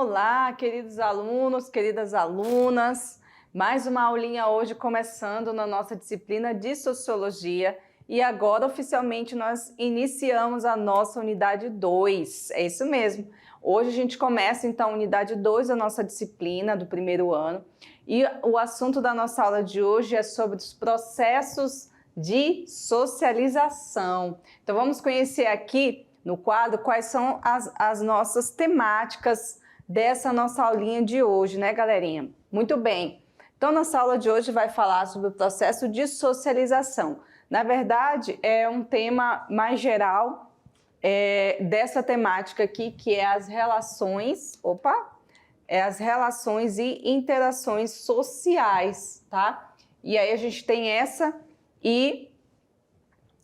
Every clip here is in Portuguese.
Olá, queridos alunos, queridas alunas. Mais uma aulinha hoje começando na nossa disciplina de Sociologia e agora oficialmente nós iniciamos a nossa unidade 2. É isso mesmo. Hoje a gente começa então a unidade 2 da nossa disciplina do primeiro ano e o assunto da nossa aula de hoje é sobre os processos de socialização. Então vamos conhecer aqui no quadro quais são as nossas temáticas dessa nossa aulinha de hoje, né, galerinha? Muito bem. Então, nossa aula de hoje vai falar sobre o processo de socialização. Na verdade, é um tema mais geral dessa temática aqui, que é as relações, as relações e interações sociais, tá? E aí a gente tem essa e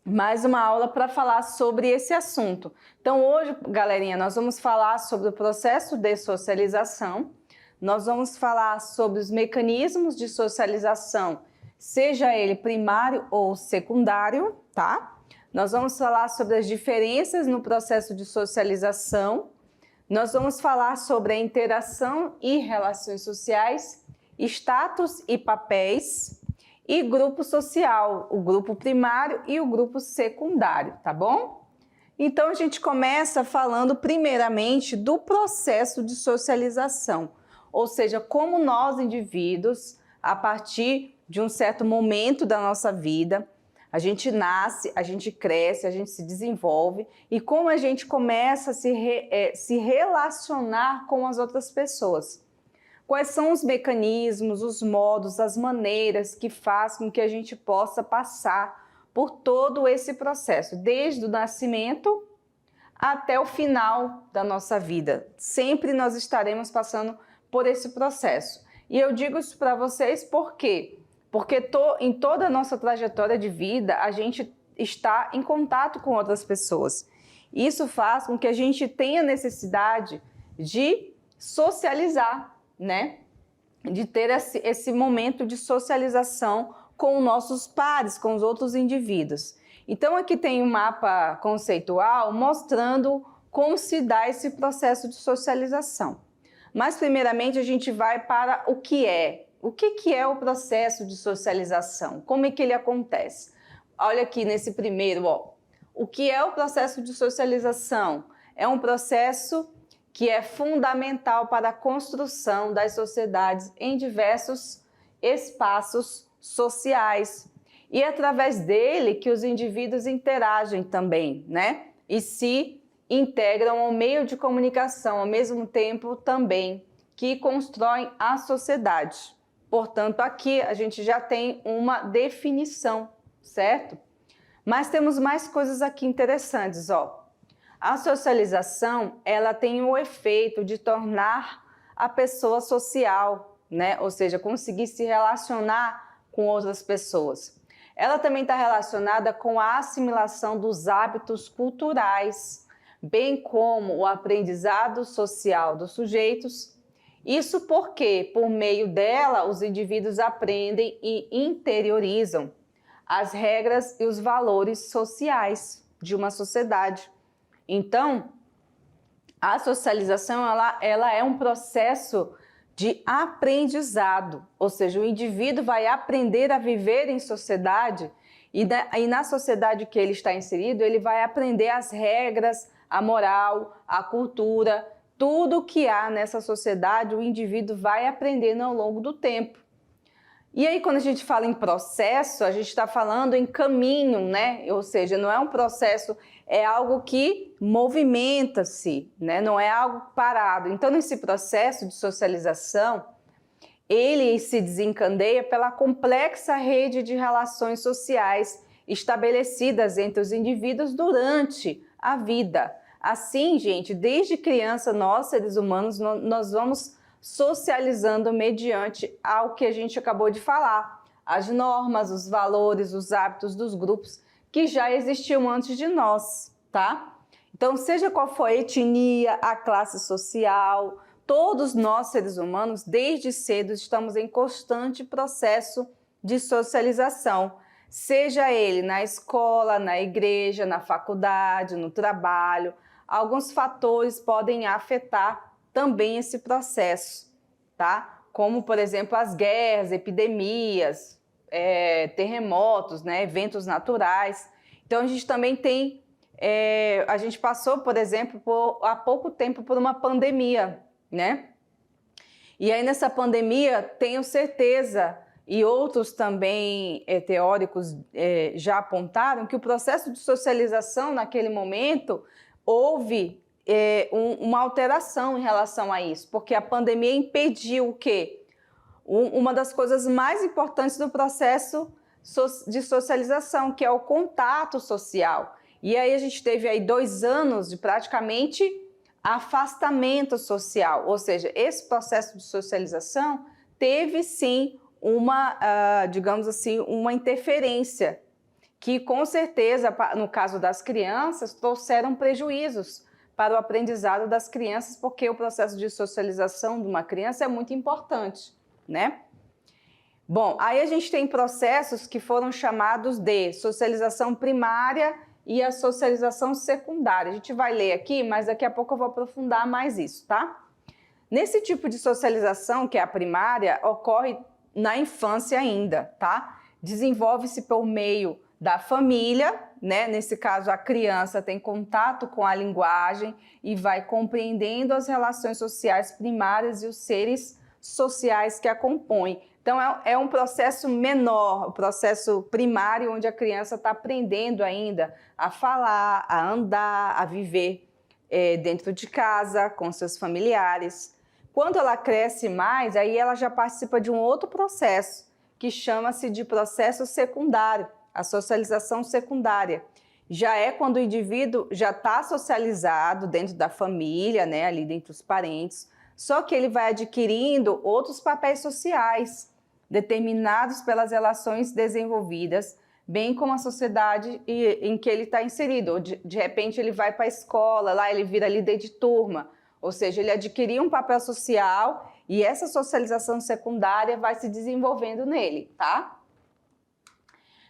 mais uma aula para falar sobre esse assunto. Então hoje, galerinha, nós vamos falar sobre o processo de socialização, nós vamos falar sobre os mecanismos de socialização, seja ele primário ou secundário, tá? Nós vamos falar sobre as diferenças no processo de socialização, nós vamos falar sobre a interação e relações sociais, status e papéis, e grupo social, o grupo primário e o grupo secundário, tá bom? Então a gente começa falando primeiramente do processo de socialização, ou seja, como nós indivíduos, a partir de um certo momento da nossa vida, a gente nasce, a gente cresce, a gente se desenvolve e como a gente começa a se relacionar com as outras pessoas. Quais são os mecanismos, os modos, as maneiras que fazem com que a gente possa passar por todo esse processo, desde o nascimento até o final da nossa vida. Sempre nós estaremos passando por esse processo. E eu digo isso para vocês por quê? Porque em toda a nossa trajetória de vida, a gente está em contato com outras pessoas. Isso faz com que a gente tenha necessidade de socializar, né? De ter esse momento de socialização com nossos pares, com os outros indivíduos. Então aqui tem um mapa conceitual mostrando como se dá esse processo de socialização. Mas primeiramente a gente vai para o que é. O que é o processo de socialização? Como é que ele acontece? Olha aqui nesse primeiro, ó. O que é o processo de socialização? É um processo que é fundamental para a construção das sociedades em diversos espaços sociais. E é através dele que os indivíduos interagem também, né? E se integram ao meio de comunicação, ao mesmo tempo também que constroem a sociedade. Portanto, aqui a gente já tem uma definição, certo? Mas temos mais coisas aqui interessantes, ó. A socialização, ela tem o efeito de tornar a pessoa social, né? Ou seja, conseguir se relacionar com outras pessoas. Ela também está relacionada com a assimilação dos hábitos culturais, bem como o aprendizado social dos sujeitos. Isso porque, por meio dela, os indivíduos aprendem e interiorizam as regras e os valores sociais de uma sociedade. Então, a socialização ela é um processo de aprendizado, ou seja, o indivíduo vai aprender a viver em sociedade e na sociedade que ele está inserido, ele vai aprender as regras, a moral, a cultura, tudo que há nessa sociedade, o indivíduo vai aprendendo ao longo do tempo. E aí, quando a gente fala em processo, a gente está falando em caminho, né? Ou seja, não é um processo, é algo que movimenta-se, né? Não é algo parado. Então, nesse processo de socialização, ele se desencadeia pela complexa rede de relações sociais estabelecidas entre os indivíduos durante a vida. Assim, gente, desde criança, nós, seres humanos, nós vamos socializando mediante ao que a gente acabou de falar, as normas, os valores, os hábitos dos grupos que já existiam antes de nós, tá? Então, seja qual for a etnia, a classe social, todos nós, seres humanos, desde cedo estamos em constante processo de socialização, seja ele na escola, na igreja, na faculdade, no trabalho. Alguns fatores podem afetar também esse processo, tá? Como, por exemplo, as guerras, epidemias, terremotos, né? Eventos naturais. Então, a gente também tem... a gente passou, por exemplo, há pouco tempo por uma pandemia, né? E aí, nessa pandemia, tenho certeza, e outros também teóricos já apontaram, que o processo de socialização, naquele momento, houve uma alteração em relação a isso, porque a pandemia impediu o quê? Uma das coisas mais importantes do processo de socialização, que é o contato social. E aí a gente teve aí 2 anos de praticamente afastamento social, ou seja, esse processo de socialização teve sim uma, digamos assim, uma interferência, que com certeza, no caso das crianças, trouxeram prejuízos para o aprendizado das crianças, porque o processo de socialização de uma criança é muito importante, né? Bom, aí a gente tem processos que foram chamados de socialização primária e a socialização secundária. A gente vai ler aqui, mas daqui a pouco eu vou aprofundar mais isso, tá? Nesse tipo de socialização, que é a primária, ocorre na infância ainda, tá? Desenvolve-se por meio da família, né? Nesse caso, a criança tem contato com a linguagem e vai compreendendo as relações sociais primárias e os seres sociais que a compõem. Então, é um processo menor, o processo primário, onde a criança está aprendendo ainda a falar, a andar, a viver dentro de casa, com seus familiares. Quando ela cresce mais, aí ela já participa de um outro processo, que chama-se de processo secundário, a socialização secundária. Já é quando o indivíduo já está socializado dentro da família, né, ali dentro dos parentes, só que ele vai adquirindo outros papéis sociais, determinados pelas relações desenvolvidas, bem como a sociedade em que ele está inserido. De repente ele vai para a escola, lá ele vira líder de turma, ou seja, ele adquiriu um papel social e essa socialização secundária vai se desenvolvendo nele, tá?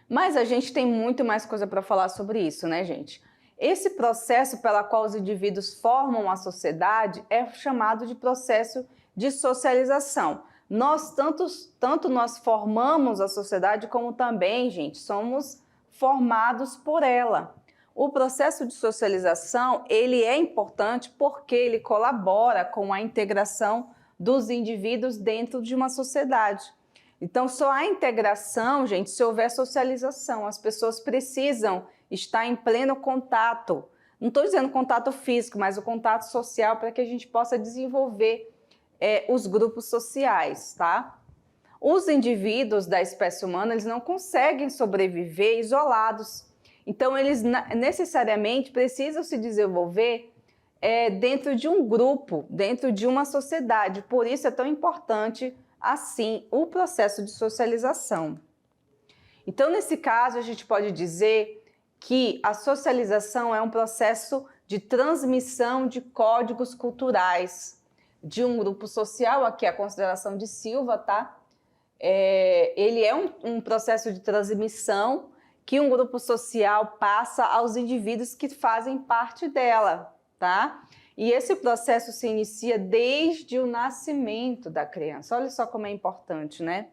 Mas a gente tem muito mais coisa para falar sobre isso, né, gente? Esse processo pela qual os indivíduos formam a sociedade é chamado de processo de socialização. Tanto nós formamos a sociedade, como também, gente, somos formados por ela. O processo de socialização, ele é importante porque ele colabora com a integração dos indivíduos dentro de uma sociedade. Então, só há integração, gente, se houver socialização. As pessoas precisam estar em pleno contato. Não estou dizendo contato físico, mas o contato social para que a gente possa desenvolver os grupos sociais, tá? Os indivíduos da espécie humana, eles não conseguem sobreviver isolados. Então, eles necessariamente precisam se desenvolver dentro de um grupo, dentro de uma sociedade. Por isso é tão importante, assim, o processo de socialização. Então, nesse caso, a gente pode dizer que a socialização é um processo de transmissão de códigos culturais de um grupo social, aqui a consideração de Silva, tá? Ele é um processo de transmissão que um grupo social passa aos indivíduos que fazem parte dela, tá? E esse processo se inicia desde o nascimento da criança. Olha só como é importante, né?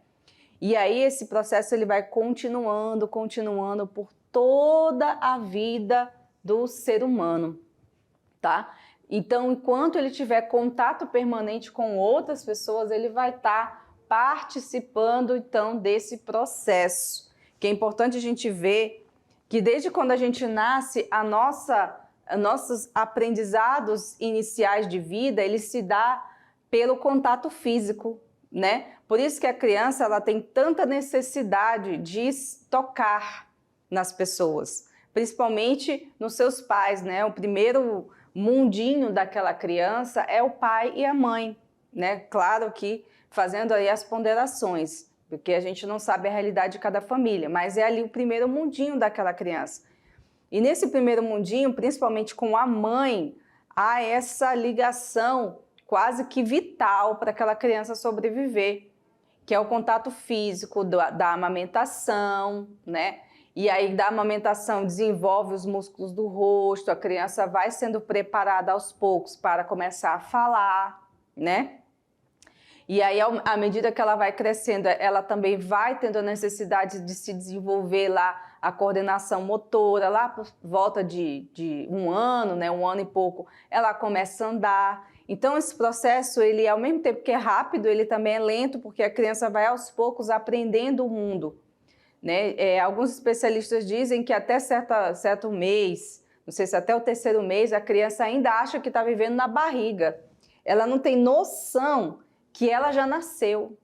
E aí esse processo ele vai continuando por toda a vida do ser humano, tá? Então, enquanto ele tiver contato permanente com outras pessoas, ele vai estar participando, então, desse processo. Que é importante a gente ver que desde quando a gente nasce, nossos aprendizados iniciais de vida, ele se dá pelo contato físico, né? Por isso que a criança ela tem tanta necessidade de tocar nas pessoas, principalmente nos seus pais, né? O primeiro mundinho daquela criança é o pai e a mãe, né? Claro que fazendo aí as ponderações, porque a gente não sabe a realidade de cada família, mas é ali o primeiro mundinho daquela criança. E nesse primeiro mundinho, principalmente com a mãe, há essa ligação quase que vital para aquela criança sobreviver, que é o contato físico da amamentação, né? E aí da amamentação desenvolve os músculos do rosto, a criança vai sendo preparada aos poucos para começar a falar, né? E aí, à medida que ela vai crescendo, ela também vai tendo a necessidade de se desenvolver lá a coordenação motora, lá por volta de 1 ano, né, 1 ano e pouco, ela começa a andar. Então, esse processo, ele ao mesmo tempo que é rápido, ele também é lento, porque a criança vai aos poucos aprendendo o mundo, né? Alguns especialistas dizem que até certo mês, não sei se até o 3º mês, a criança ainda acha que está vivendo na barriga. Ela não tem noção que ela já nasceu.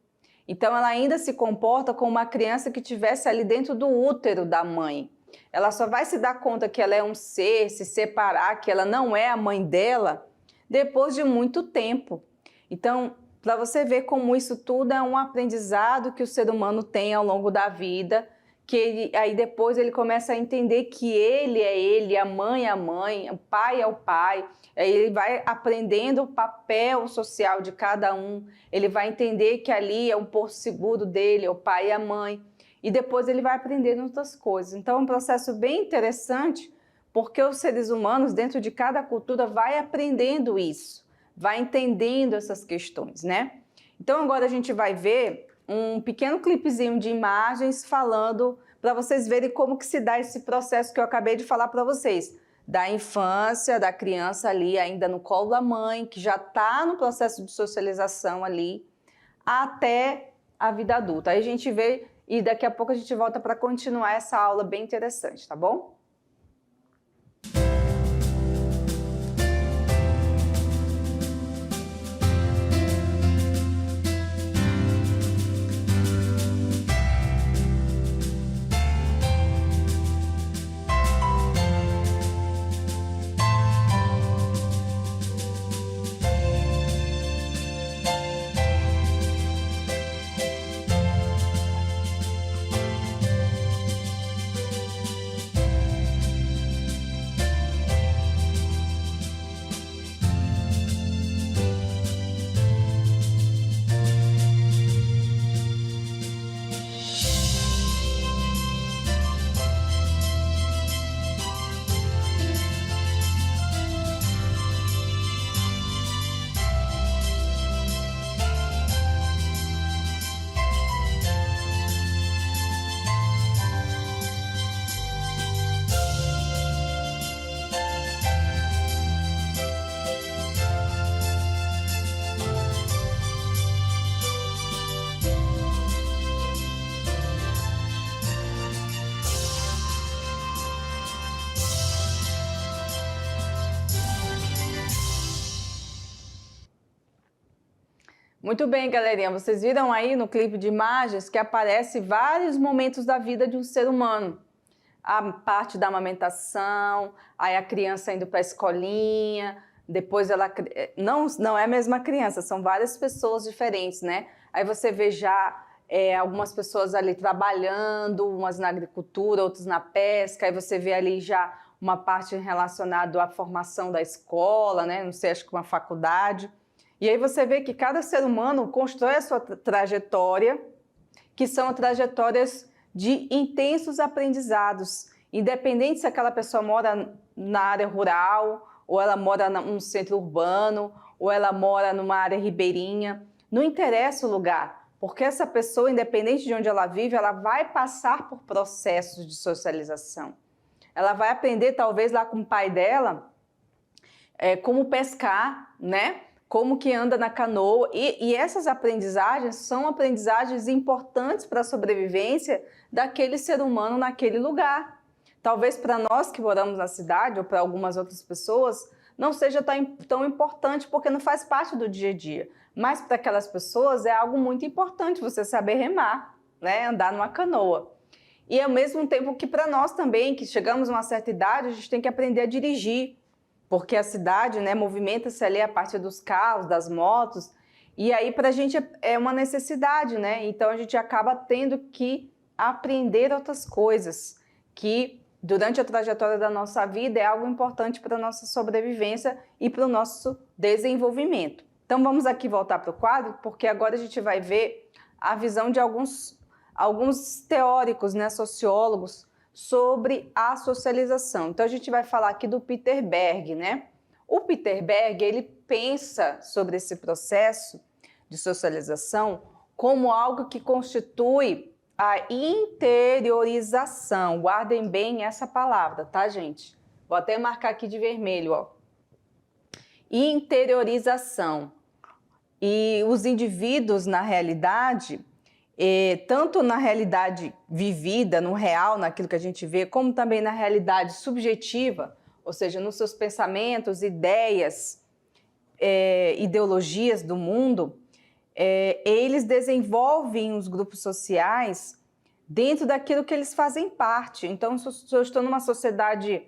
Então, ela ainda se comporta como uma criança que estivesse ali dentro do útero da mãe. Ela só vai se dar conta que ela é um ser, se separar, que ela não é a mãe dela, depois de muito tempo. Então, para você ver como isso tudo é um aprendizado que o ser humano tem ao longo da vida, que aí depois ele começa a entender que ele é ele, a mãe é a mãe, o pai é o pai. Aí ele vai aprendendo o papel social de cada um, ele vai entender que ali é um porto seguro dele, é o pai e a mãe, e depois ele vai aprendendo outras coisas. Então é um processo bem interessante, porque os seres humanos, dentro de cada cultura, vai aprendendo isso, vai entendendo essas questões, né? Então agora a gente vai ver um pequeno clipezinho de imagens falando para vocês verem como que se dá esse processo que eu acabei de falar para vocês, da infância, da criança ali ainda no colo da mãe, que já está no processo de socialização ali, até a vida adulta. Aí a gente vê e daqui a pouco a gente volta para continuar essa aula bem interessante, tá bom? Muito bem, galerinha, vocês viram aí no clipe de imagens que aparece vários momentos da vida de um ser humano. A parte da amamentação, aí a criança indo para a escolinha, depois ela... Não é a mesma criança, são várias pessoas diferentes, né? Aí você vê já algumas pessoas ali trabalhando, umas na agricultura, outras na pesca, aí você vê ali já uma parte relacionada à formação da escola, né? Não sei, acho que uma faculdade. E aí você vê que cada ser humano constrói a sua trajetória, que são trajetórias de intensos aprendizados, independente se aquela pessoa mora na área rural, ou ela mora num centro urbano, ou ela mora numa área ribeirinha, não interessa o lugar, porque essa pessoa, independente de onde ela vive, ela vai passar por processos de socialização. Ela vai aprender, talvez, lá com o pai dela, como pescar, né? Como que anda na canoa, e essas aprendizagens são aprendizagens importantes para a sobrevivência daquele ser humano naquele lugar. Talvez para nós que moramos na cidade, ou para algumas outras pessoas, não seja tão importante, porque não faz parte do dia a dia. Mas para aquelas pessoas é algo muito importante você saber remar, né? Andar numa canoa. E ao mesmo tempo que para nós também, que chegamos a uma certa idade, a gente tem que aprender a dirigir, porque a cidade, né, movimenta-se ali a partir dos carros, das motos, e aí para a gente é uma necessidade, né? Então a gente acaba tendo que aprender outras coisas, que durante a trajetória da nossa vida é algo importante para a nossa sobrevivência e para o nosso desenvolvimento. Então vamos aqui voltar para o quadro, porque agora a gente vai ver a visão de alguns teóricos, né, sociólogos, sobre a socialização. Então a gente vai falar aqui do Peter Berg, né? O Peter Berg, ele pensa sobre esse processo de socialização como algo que constitui a interiorização. Guardem bem essa palavra, tá, gente? Vou até marcar aqui de vermelho, ó. Interiorização. E os indivíduos, na realidade, tanto na realidade vivida, no real, naquilo que a gente vê, como também na realidade subjetiva, ou seja, nos seus pensamentos, ideias, ideologias do mundo, eles desenvolvem os grupos sociais dentro daquilo que eles fazem parte. Então, se eu estou numa sociedade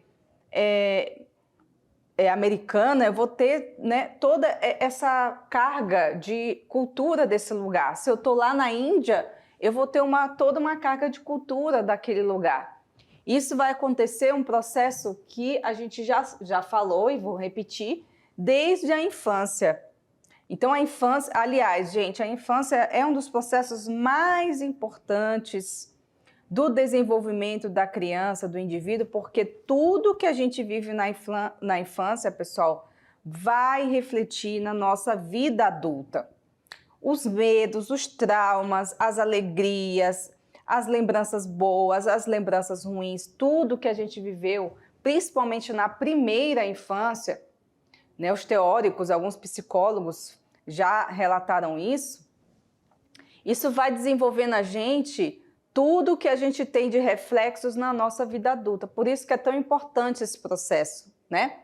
americana, eu vou ter, né, toda essa carga de cultura desse lugar. Se eu estou lá na Índia, eu vou ter toda uma carga de cultura daquele lugar. Isso vai acontecer um processo que a gente já falou e vou repetir, desde a infância. Então, a infância, aliás, gente, a infância é um dos processos mais importantes do desenvolvimento da criança, do indivíduo, porque tudo que a gente vive na infância, pessoal, vai refletir na nossa vida adulta. Os medos, os traumas, as alegrias, as lembranças boas, as lembranças ruins, tudo que a gente viveu, principalmente na primeira infância, né, os teóricos, alguns psicólogos já relataram isso. Isso vai desenvolver na gente tudo que a gente tem de reflexos na nossa vida adulta. Por isso que é tão importante esse processo, né?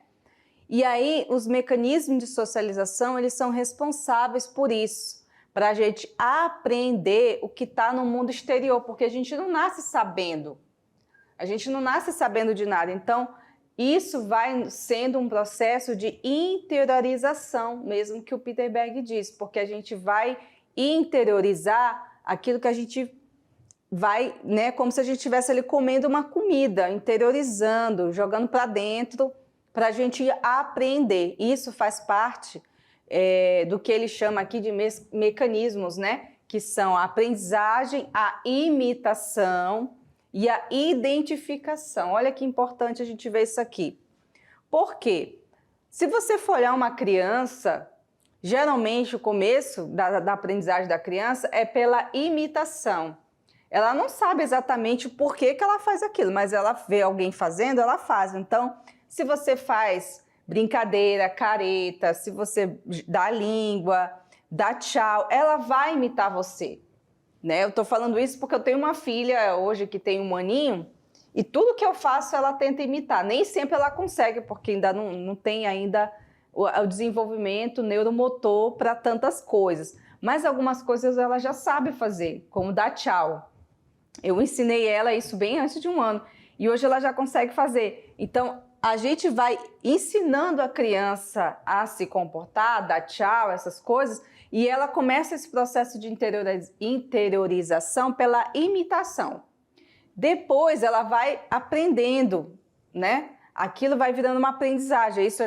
E aí, os mecanismos de socialização, eles são responsáveis por isso, para a gente aprender o que está no mundo exterior, porque a gente não nasce sabendo. A gente não nasce sabendo de nada. Então, isso vai sendo um processo de interiorização, mesmo que o Peter Berg diz, porque a gente vai interiorizar aquilo que a gente vai, né, como se a gente estivesse ali comendo uma comida, interiorizando, jogando para dentro, para a gente aprender. Isso faz parte do que ele chama aqui de mecanismos, né, que são a aprendizagem, a imitação e a identificação. Olha que importante a gente ver isso aqui. Por quê? Se você for olhar uma criança, geralmente o começo da aprendizagem da criança é pela imitação. Ela não sabe exatamente por que ela faz aquilo, mas ela vê alguém fazendo, ela faz. Então, se você faz brincadeira, careta, se você dá a língua, dá tchau, ela vai imitar você. Né? Eu estou falando isso porque eu tenho uma filha hoje que tem 1 aninho e tudo que eu faço ela tenta imitar. Nem sempre ela consegue, porque ainda não tem ainda o desenvolvimento neuromotor para tantas coisas. Mas algumas coisas ela já sabe fazer, como dar tchau. Eu ensinei ela isso bem antes de 1 ano e hoje ela já consegue fazer. Então, a gente vai ensinando a criança a se comportar, dar tchau, essas coisas, e ela começa esse processo de interiorização pela imitação. Depois ela vai aprendendo, né? Aquilo vai virando uma aprendizagem. Isso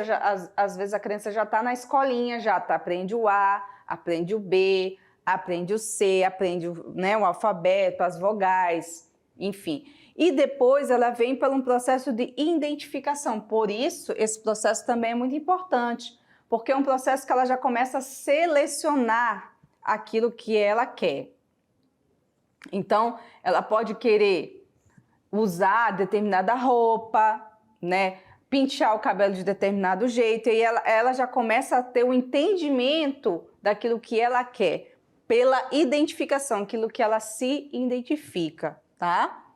às vezes a criança já está na escolinha, aprende o A, aprende o B, aprende o C, aprende, né, o alfabeto, as vogais, enfim. E depois ela vem por um processo de identificação. Por isso, esse processo também é muito importante, porque é um processo que ela já começa a selecionar aquilo que ela quer. Então, ela pode querer usar determinada roupa, né, pentear o cabelo de determinado jeito, e ela já começa a ter o entendimento daquilo que ela quer, pela identificação, aquilo que ela se identifica, tá?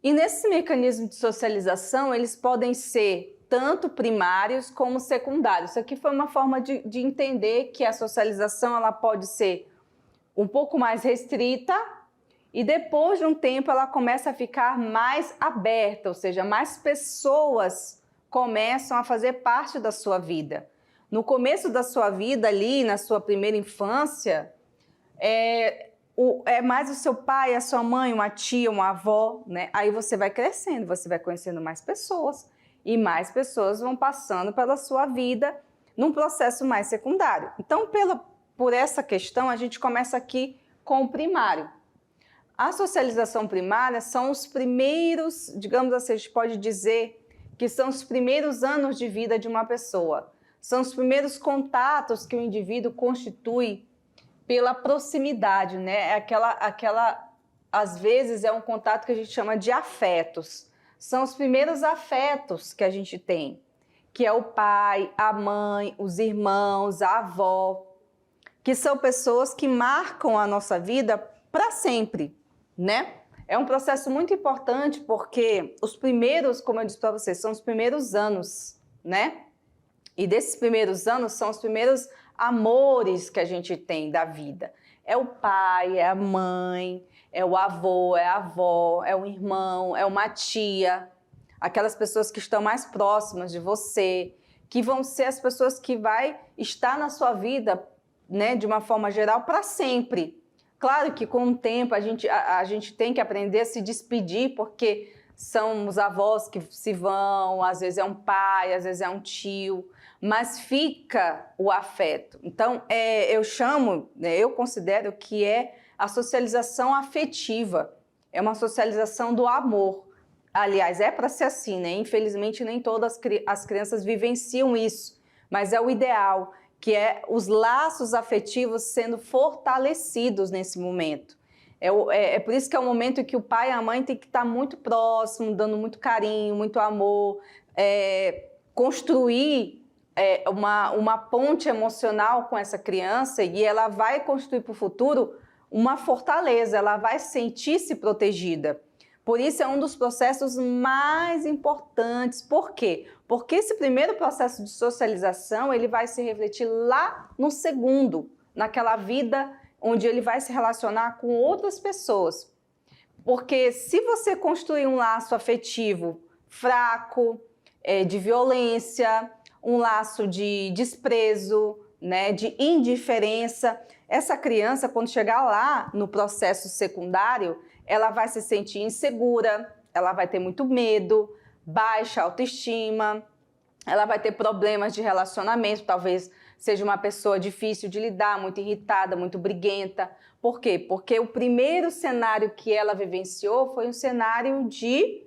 E nesses mecanismos de socialização, eles podem ser tanto primários como secundários. Isso aqui foi uma forma de entender que a socialização ela pode ser um pouco mais restrita e depois de um tempo ela começa a ficar mais aberta, ou seja, mais pessoas começam a fazer parte da sua vida. No começo da sua vida, ali na sua primeira infância, é mais o seu pai, a sua mãe, uma tia, uma avó, né? Aí você vai crescendo, você vai conhecendo mais pessoas e mais pessoas vão passando pela sua vida num processo mais secundário. Então, por essa questão, a gente começa aqui com o primário. A socialização primária são os primeiros, digamos assim, a gente pode dizer, que que são os primeiros anos de vida de uma pessoa. São os primeiros contatos que o indivíduo constitui pela proximidade, né? Às vezes é um contato que a gente chama de afetos. São os primeiros afetos que a gente tem, que é o pai, a mãe, os irmãos, a avó, que são pessoas que marcam a nossa vida para sempre, né? É um processo muito importante porque os primeiros, como eu disse para vocês, são os primeiros anos, né? E desses primeiros anos são os primeiros amores que a gente tem da vida. É o pai, é a mãe, é o avô, é a avó, é o irmão, é uma tia, aquelas pessoas que estão mais próximas de você, que vão ser as pessoas que vai estar na sua vida, né, de uma forma geral, para sempre. Claro que com o tempo a gente tem que aprender a se despedir, porque são os avós que se vão, às vezes é um pai, às vezes é um tio, mas fica o afeto. Então, eu considero que é a socialização afetiva, é uma socialização do amor. Aliás, é para ser assim, né? Infelizmente, nem todas as crianças vivenciam isso, mas é o ideal, que é os laços afetivos sendo fortalecidos nesse momento. É por isso que é o momento em que o pai e a mãe têm que estar muito próximo, dando muito carinho, muito amor, construir uma ponte emocional com essa criança, e ela vai construir para o futuro uma fortaleza, ela vai sentir-se protegida. Por isso é um dos processos mais importantes. Por quê? Porque esse primeiro processo de socialização, ele vai se refletir lá no segundo, naquela vida onde ele vai se relacionar com outras pessoas. Porque se você construir um laço afetivo fraco, de violência, um laço de desprezo, né, de indiferença, essa criança, quando chegar lá no processo secundário, ela vai se sentir insegura, ela vai ter muito medo, baixa autoestima, ela vai ter problemas de relacionamento, talvez seja uma pessoa difícil de lidar, muito irritada, muito briguenta. Por quê? Porque o primeiro cenário que ela vivenciou foi um cenário de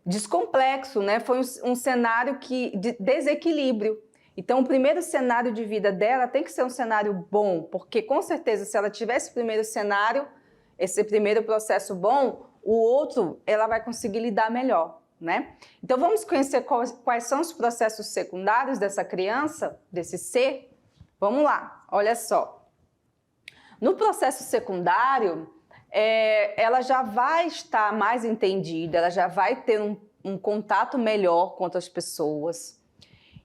descomplexo, né? Foi um cenário de desequilíbrio. Então, o primeiro cenário de vida dela tem que ser um cenário bom, porque com certeza, se ela tiver esse primeiro cenário, esse primeiro processo bom, o outro ela vai conseguir lidar melhor, né? Então, vamos conhecer quais são os processos secundários dessa criança, desse ser? Vamos lá, olha só. No processo secundário, ela já vai estar mais entendida, ela já vai ter um contato melhor com outras pessoas.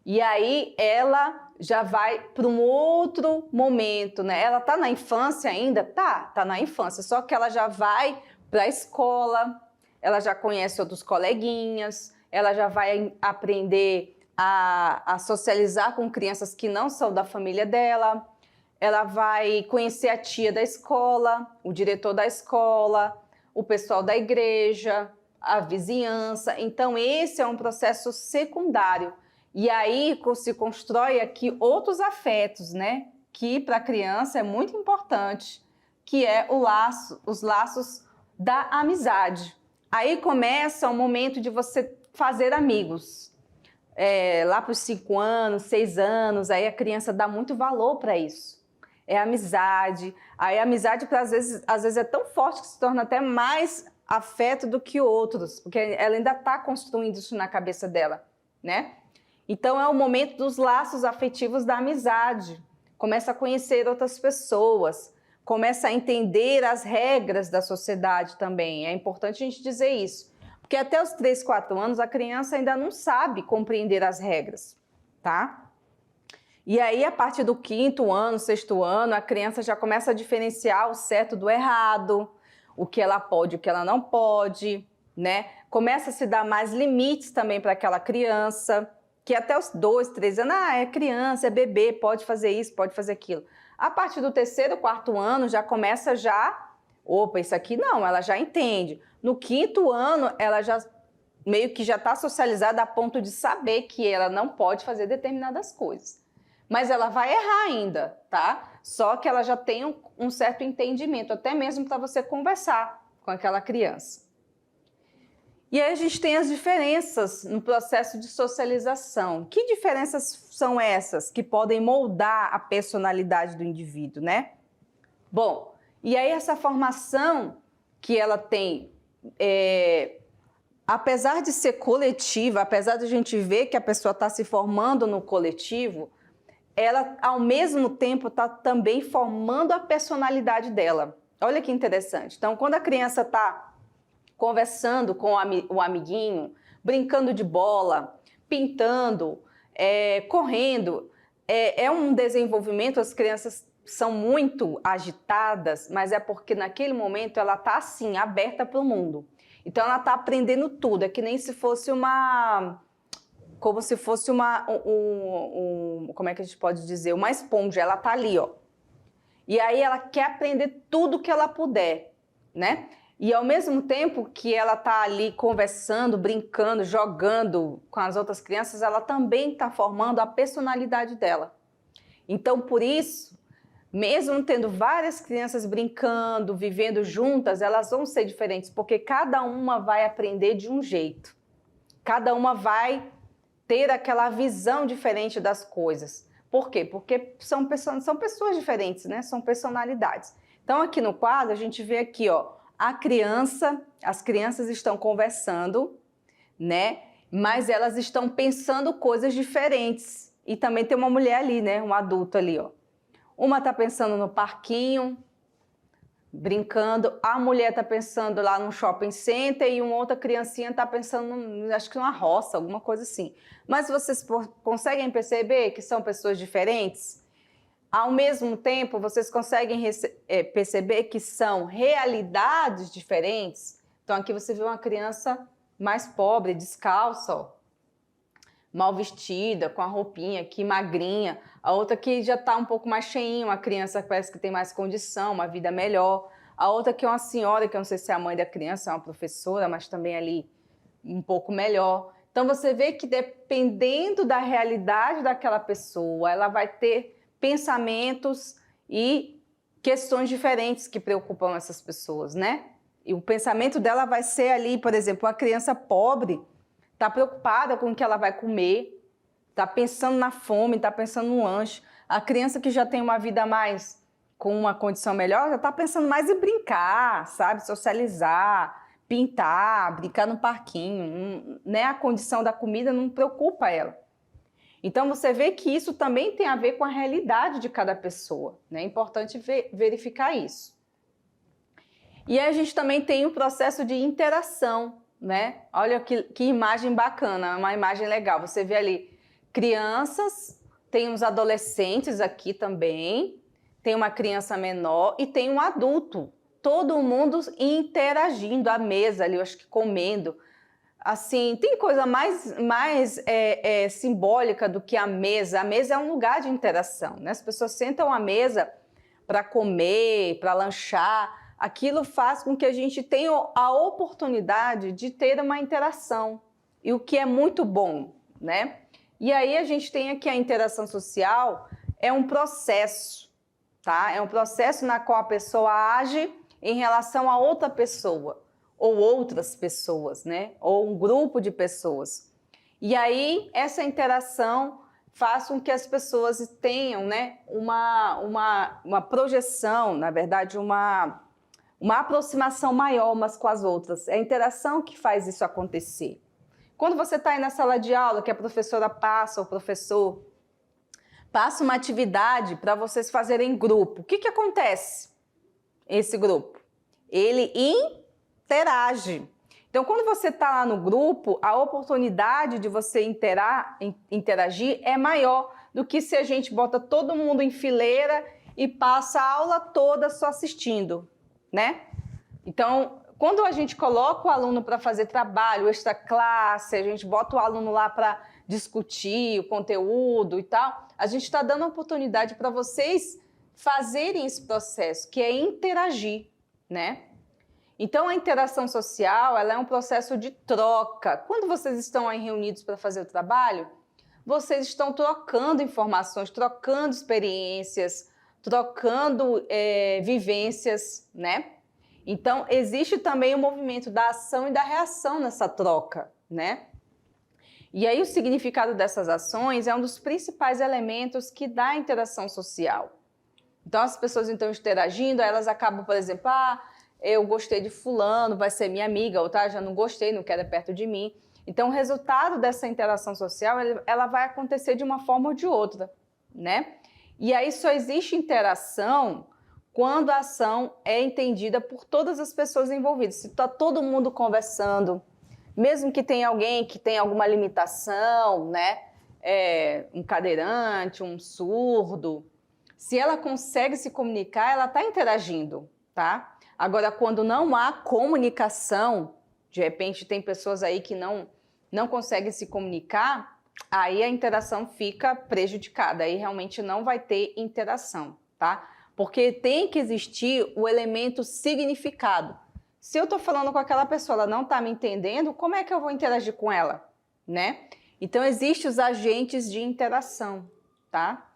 E aí ela já vai para um outro momento, né? Ela está na infância ainda? Tá na infância, só que ela já vai para a escola, ela já conhece outros coleguinhas, ela já vai aprender a socializar com crianças que não são da família dela, ela vai conhecer a tia da escola, o diretor da escola, o pessoal da igreja, a vizinhança. Então, esse é um processo secundário. E aí se constrói aqui outros afetos, né? Que para a criança é muito importante, que é os laços da amizade. Aí começa o momento de você fazer amigos. Lá para os 5 anos, 6 anos, aí a criança dá muito valor para isso. É amizade. Aí a amizade, às vezes é tão forte que se torna até mais afeto do que outros, porque ela ainda está construindo isso na cabeça dela, né? Então é o momento dos laços afetivos da amizade. Começa a conhecer outras pessoas, começa a entender as regras da sociedade também. É importante a gente dizer isso, porque até os 3, 4 anos a criança ainda não sabe compreender as regras, tá? E aí, a partir do 5º ano, 6º ano, a criança já começa a diferenciar o certo do errado, o que ela pode e o que ela não pode, né? Começa a se dar mais limites também para aquela criança, que até os 2, 3 anos, é criança, é bebê, pode fazer isso, pode fazer aquilo. A partir do 3º, 4º ano, já começa opa, isso aqui não, ela já entende. No 5º ano, ela já meio que já está socializada a ponto de saber que ela não pode fazer determinadas coisas. Mas ela vai errar ainda, tá? Só que ela já tem um certo entendimento, até mesmo para você conversar com aquela criança. E aí a gente tem as diferenças no processo de socialização. Que diferenças são essas que podem moldar a personalidade do indivíduo, né? Bom, e aí essa formação que ela tem, apesar de ser coletiva, apesar de a gente ver que a pessoa está se formando no coletivo, ela ao mesmo tempo está também formando a personalidade dela. Olha que interessante. Então, quando a criança está conversando com o amiguinho, brincando de bola, pintando, correndo, é um desenvolvimento. As crianças são muito agitadas, mas é porque naquele momento ela está assim, aberta para o mundo. Então ela está aprendendo tudo, é que nem se fosse como é que a gente pode dizer, uma esponja. Ela está ali, ó. E aí ela quer aprender tudo que ela puder, né? E ao mesmo tempo que ela está ali conversando, brincando, jogando com as outras crianças, ela também está formando a personalidade dela. Então, por isso, mesmo tendo várias crianças brincando, vivendo juntas, elas vão ser diferentes, porque cada uma vai aprender de um jeito. Cada uma vai ter aquela visão diferente das coisas. Por quê? Porque são pessoas diferentes, né? São personalidades. Então, aqui no quadro, a gente vê aqui, ó, as crianças estão conversando, né? Mas elas estão pensando coisas diferentes. E também tem uma mulher ali, né? Um adulto ali, ó. Uma está pensando no parquinho, brincando. A mulher está pensando lá no shopping center e uma outra criancinha está pensando, acho que numa roça, alguma coisa assim. Mas vocês conseguem perceber que são pessoas diferentes? Ao mesmo tempo, vocês conseguem perceber que são realidades diferentes? Então, aqui você vê uma criança mais pobre, descalça, ó, mal vestida, com a roupinha aqui, magrinha. A outra que já está um pouco mais cheinha, uma criança que parece que tem mais condição, uma vida melhor. A outra que é uma senhora, que eu não sei se é a mãe da criança, é uma professora, mas também ali um pouco melhor. Então, você vê que dependendo da realidade daquela pessoa, ela vai ter pensamentos e questões diferentes que preocupam essas pessoas, né? E o pensamento dela vai ser ali, por exemplo, uma criança pobre está preocupada com o que ela vai comer, está pensando na fome, está pensando no lanche. A criança que já tem uma vida mais com uma condição melhor, já está pensando mais em brincar, sabe? Socializar, pintar, brincar no parquinho, né? A condição da comida não preocupa ela. Então, você vê que isso também tem a ver com a realidade de cada pessoa, né? É importante verificar isso. E aí a gente também tem o processo de interação, né? Olha que imagem bacana, uma imagem legal. Você vê ali crianças, tem uns adolescentes aqui também, tem uma criança menor e tem um adulto. Todo mundo interagindo à mesa ali, eu acho que comendo. Assim, tem coisa mais simbólica do que a mesa. A mesa é um lugar de interação, né? As pessoas sentam à mesa para comer, para lanchar. Aquilo faz com que a gente tenha a oportunidade de ter uma interação, e o que é muito bom, né? E aí a gente tem aqui a interação social, é um processo, tá? É um processo na qual a pessoa age em relação a outra pessoa, ou outras pessoas, né? Ou um grupo de pessoas. E aí, essa interação faz com que as pessoas tenham, né, uma projeção, na verdade, uma aproximação maior umas com as outras. É a interação que faz isso acontecer. Quando você está aí na sala de aula, que a professora passa, ou o professor passa uma atividade para vocês fazerem em grupo, o que acontece? Esse grupo, ele interage. Então, quando você está lá no grupo, a oportunidade de você interagir é maior do que se a gente bota todo mundo em fileira e passa a aula toda só assistindo, né? Então, quando a gente coloca o aluno para fazer trabalho, extra classe, a gente bota o aluno lá para discutir o conteúdo e tal, a gente está dando a oportunidade para vocês fazerem esse processo, que é interagir, né? Então, a interação social, ela é um processo de troca. Quando vocês estão aí reunidos para fazer o trabalho, vocês estão trocando informações, trocando experiências, trocando vivências, né? Então, existe também o movimento da ação e da reação nessa troca, né? E aí o significado dessas ações é um dos principais elementos que dá a interação social. Então, as pessoas estão interagindo, elas acabam, por exemplo, eu gostei de fulano, vai ser minha amiga, ou já não gostei, não quero é perto de mim. Então, o resultado dessa interação social, ela vai acontecer de uma forma ou de outra, né? E aí só existe interação quando a ação é entendida por todas as pessoas envolvidas. Se está todo mundo conversando, mesmo que tenha alguém que tenha alguma limitação, né? Um cadeirante, um surdo, se ela consegue se comunicar, ela está interagindo, tá? Agora, quando não há comunicação, de repente tem pessoas aí que não conseguem se comunicar, aí a interação fica prejudicada, aí realmente não vai ter interação, tá? Porque tem que existir o elemento significado. Se eu estou falando com aquela pessoa, ela não está me entendendo, como é que eu vou interagir com ela, né? Então, existem os agentes de interação, tá?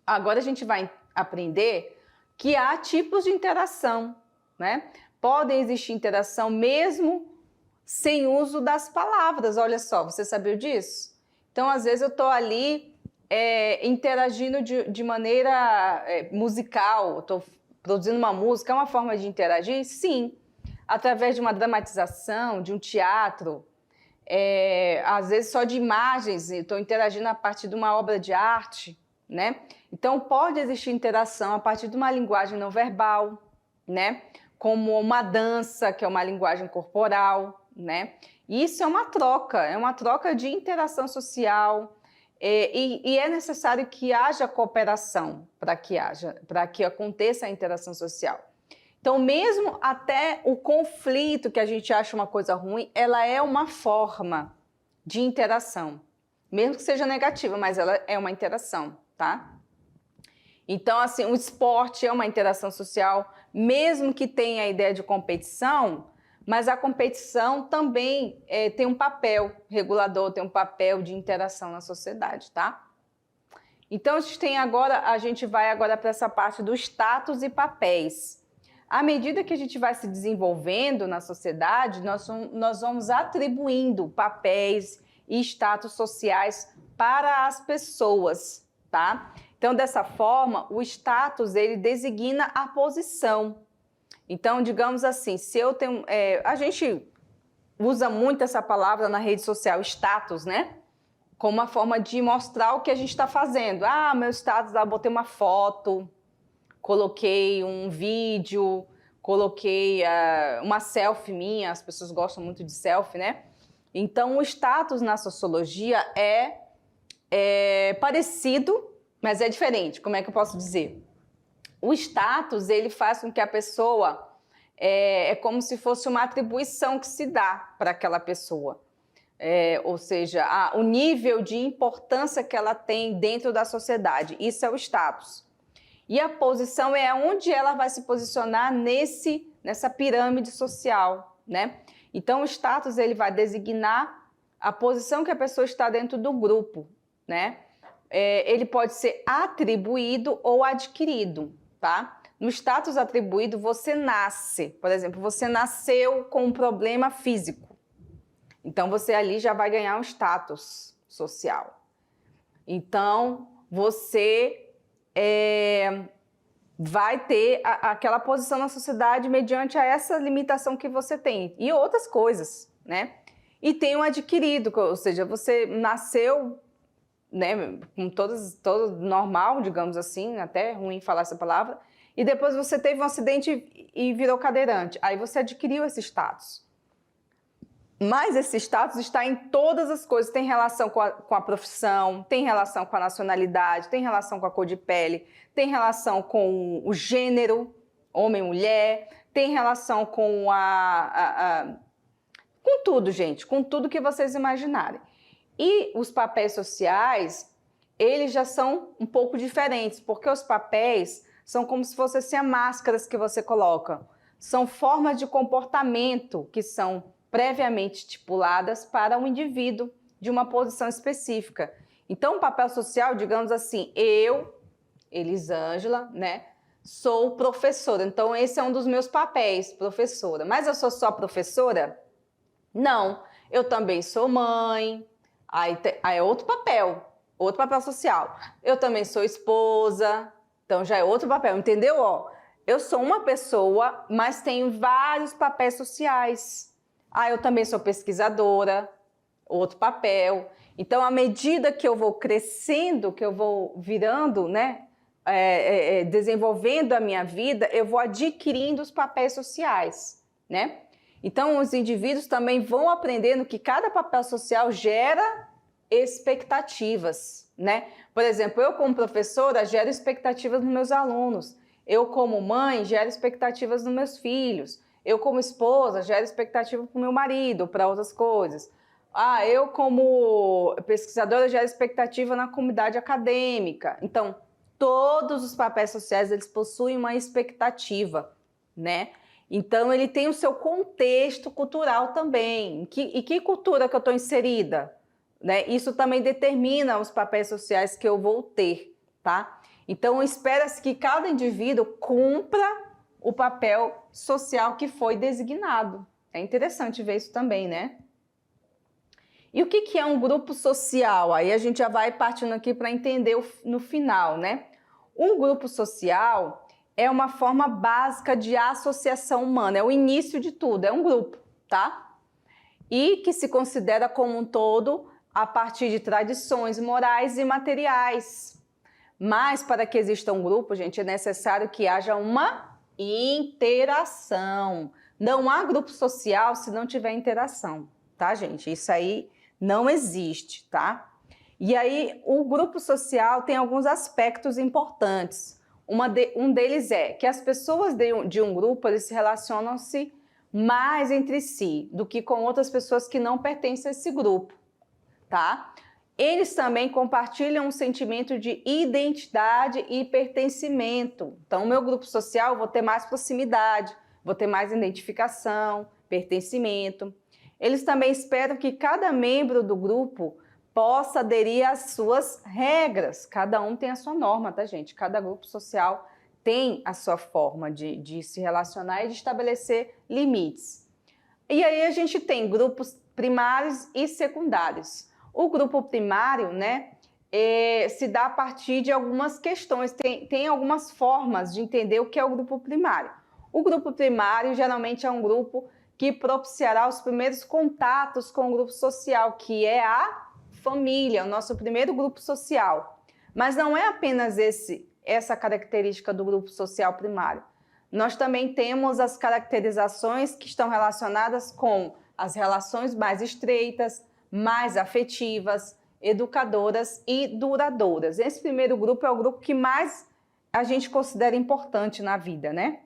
Agora a gente vai aprender que há tipos de interação, né? Podem existir interação mesmo sem uso das palavras, olha só, você sabia disso? Então, às vezes eu estou ali interagindo de maneira musical, estou produzindo uma música, é uma forma de interagir? Sim, através de uma dramatização, de um teatro, às vezes só de imagens, estou interagindo a partir de uma obra de arte, né? Então, pode existir interação a partir de uma linguagem não verbal, né? Como uma dança, que é uma linguagem corporal, né? Isso é uma troca de interação social, e é necessário que haja cooperação para que aconteça a interação social. Então, mesmo até o conflito, que a gente acha uma coisa ruim, ela é uma forma de interação, mesmo que seja negativa, mas ela é uma interação, tá? Então, assim, o esporte é uma interação social, mesmo que tenha a ideia de competição, mas a competição também tem um papel regulador, tem um papel de interação na sociedade, tá? Então, a gente vai agora para essa parte do status e papéis. À medida que a gente vai se desenvolvendo na sociedade, nós vamos atribuindo papéis e status sociais para as pessoas, tá? Então, dessa forma, o status, ele designa a posição. Então, digamos assim, se eu tenho... a gente usa muito essa palavra na rede social, status, né? Como uma forma de mostrar o que a gente está fazendo. Meu status, botei uma foto, coloquei um vídeo, coloquei uma selfie minha, as pessoas gostam muito de selfie, né? Então, o status na sociologia é parecido, mas é diferente. Como é que eu posso dizer? O status, ele faz com que a pessoa... É como se fosse uma atribuição que se dá para aquela pessoa. Ou seja, o nível de importância que ela tem dentro da sociedade. Isso é o status. E a posição é onde ela vai se posicionar nessa pirâmide social, né? Então, o status, ele vai designar a posição que a pessoa está dentro do grupo, né? Ele pode ser atribuído ou adquirido, tá? No status atribuído, você nasce. Por exemplo, você nasceu com um problema físico. Então, você ali já vai ganhar um status social. Então, você vai ter aquela posição na sociedade mediante a essa limitação que você tem. E outras coisas, né? E tem um adquirido, ou seja, você nasceu, né, com todo normal, digamos assim, até ruim falar essa palavra, e depois você teve um acidente e virou cadeirante. Aí você adquiriu esse status. Mas esse status está em todas as coisas. Tem relação com a profissão, tem relação com a nacionalidade, tem relação com a cor de pele, tem relação com o gênero, homem, mulher, tem relação com com tudo, gente, com tudo que vocês imaginarem. E os papéis sociais, eles já são um pouco diferentes, porque os papéis são como se fossem assim, máscaras que você coloca. São formas de comportamento que são previamente estipuladas para um indivíduo de uma posição específica. Então, o papel social, digamos assim, eu, Elisângela, né, sou professora. Então, esse é um dos meus papéis, professora. Mas eu sou só professora? Não. Eu também sou mãe. Aí é outro papel social. Eu também sou esposa. Então, já é outro papel, entendeu? Ó, eu sou uma pessoa, mas tenho vários papéis sociais. Eu também sou pesquisadora, outro papel. Então, à medida que eu vou crescendo, que eu vou virando, né, desenvolvendo a minha vida, eu vou adquirindo os papéis sociais, né? Então, os indivíduos também vão aprendendo que cada papel social gera expectativas, né? Por exemplo, eu como professora gero expectativas nos meus alunos. Eu como mãe gero expectativas nos meus filhos. Eu como esposa gero expectativa para o meu marido, para outras coisas. Eu como pesquisadora gero expectativa na comunidade acadêmica. Então, todos os papéis sociais, eles possuem uma expectativa, né? Então, ele tem o seu contexto cultural também. E que cultura que eu estou inserida? Né? Isso também determina os papéis sociais que eu vou ter, tá? Então, espera-se que cada indivíduo cumpra o papel social que foi designado. É interessante ver isso também, né? E o que é um grupo social? Aí a gente já vai partindo aqui para entender no final, né? Um grupo social é uma forma básica de associação humana, é o início de tudo, é um grupo, tá? E que se considera como um todo a partir de tradições morais e materiais. Mas para que exista um grupo, gente, é necessário que haja uma interação. Não há grupo social se não tiver interação, tá, gente? Isso aí não existe, tá? E aí, o grupo social tem alguns aspectos importantes. Um deles é que as pessoas de um grupo, eles se relacionam-se mais entre si do que com outras pessoas que não pertencem a esse grupo, tá? Eles também compartilham um sentimento de identidade e pertencimento. Então, o meu grupo social, eu vou ter mais proximidade, vou ter mais identificação, pertencimento. Eles também esperam que cada membro do grupo possa aderir às suas regras. Cada um tem a sua norma, tá, gente? Cada grupo social tem a sua forma de se relacionar e de estabelecer limites. E aí a gente tem grupos primários e secundários. O grupo primário, né, se dá a partir de algumas questões, tem algumas formas de entender o que é o grupo primário. O grupo primário geralmente é um grupo que propiciará os primeiros contatos com o grupo social, que é a família, o nosso primeiro grupo social. Mas não é apenas essa característica do grupo social primário. Nós também temos as caracterizações que estão relacionadas com as relações mais estreitas, mais afetivas, educadoras e duradouras. Esse primeiro grupo é o grupo que mais a gente considera importante na vida, né?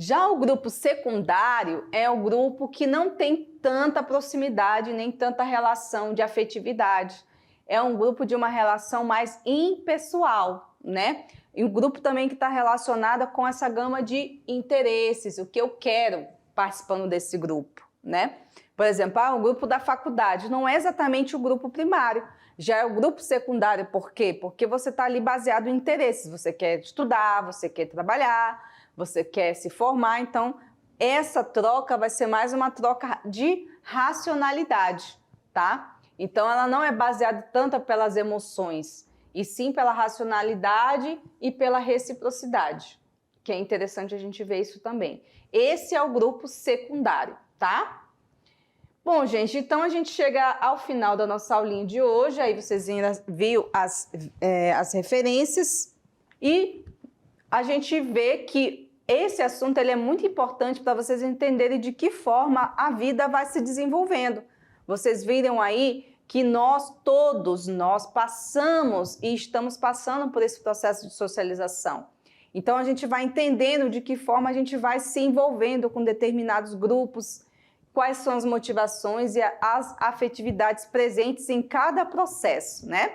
Já o grupo secundário é o grupo que não tem tanta proximidade nem tanta relação de afetividade. É um grupo de uma relação mais impessoal, né? E um grupo também que está relacionado com essa gama de interesses, o que eu quero participando desse grupo, né? Por exemplo, o grupo da faculdade não é exatamente o grupo primário, já é o grupo secundário. Por quê? Porque você está ali baseado em interesses, você quer estudar, você quer trabalhar, você quer se formar, então essa troca vai ser mais uma troca de racionalidade, tá? Então ela não é baseada tanto pelas emoções, e sim pela racionalidade e pela reciprocidade, que é interessante a gente ver isso também. Esse é o grupo secundário, tá? Bom, gente, então a gente chega ao final da nossa aulinha de hoje, aí vocês viram as referências e a gente vê que esse assunto ele é muito importante para vocês entenderem de que forma a vida vai se desenvolvendo. Vocês viram aí que todos nós passamos e estamos passando por esse processo de socialização. Então a gente vai entendendo de que forma a gente vai se envolvendo com determinados grupos, quais são as motivações e as afetividades presentes em cada processo, né?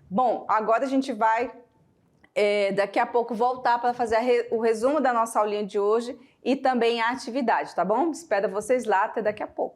Bom, agora a gente vai daqui a pouco voltar para fazer o resumo da nossa aulinha de hoje e também a atividade, tá bom? Espero vocês lá, até daqui a pouco.